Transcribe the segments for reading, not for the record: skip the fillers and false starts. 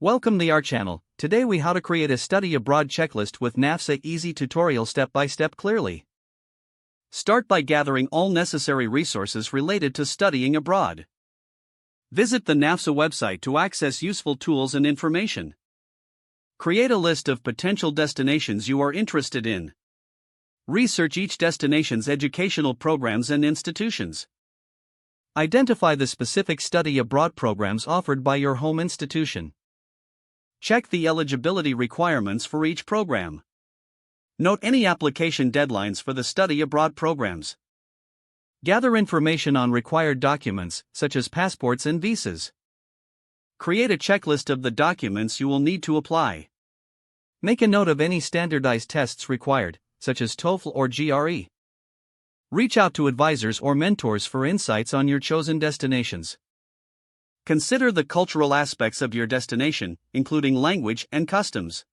Welcome to our channel. Today we how to create a study abroad checklist with NAFSA easy tutorial step by step clearly. Start by gathering all necessary resources related to studying abroad. Visit the NAFSA website to access useful tools and information. Create a list of potential destinations you are interested in. Research each destination's educational programs and institutions. Identify the specific study abroad programs offered by your home institution. Check the eligibility requirements for each program. Note any application deadlines for the study abroad programs. Gather information on required documents, such as passports and visas. Create a checklist of the documents you will need to apply. Make a note of any standardized tests required, such as TOEFL or GRE. Reach out to advisors or mentors for insights on your chosen destinations. Consider the cultural aspects of your destination, including language and customs.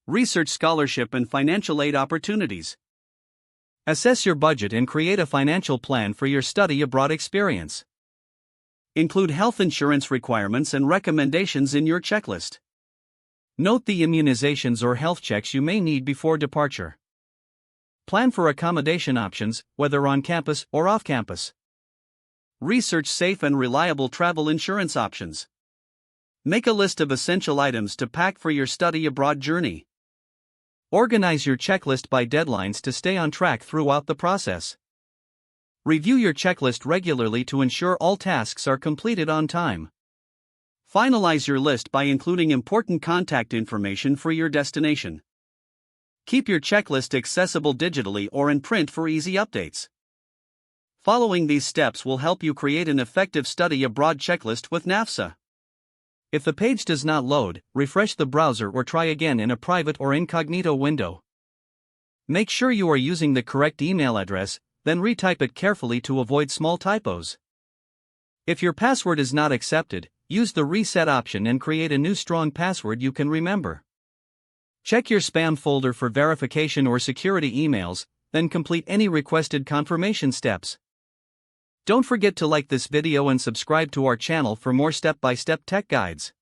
Research scholarship and financial aid opportunities. Assess your budget and create a financial plan for your study abroad experience. Include health insurance requirements and recommendations in your checklist. Note the immunizations or health checks you may need before departure. Plan for accommodation options, whether on campus or off campus. Research safe and reliable travel insurance options. Make a list of essential items to pack for your study abroad journey. Organize your checklist by deadlines to stay on track throughout the process. Review your checklist regularly to ensure all tasks are completed on time. Finalize your list by including important contact information for your destination. Keep your checklist accessible digitally or in print for easy updates. Following these steps will help you create an effective study abroad checklist with NAFSA. If the page does not load, refresh the browser or try again in a private or incognito window. Make sure you are using the correct email address, then retype it carefully to avoid small typos. If your password is not accepted, use the reset option and create a new strong password you can remember. Check your spam folder for verification or security emails, then complete any requested confirmation steps. Don't forget to like this video and subscribe to our channel for more step-by-step tech guides.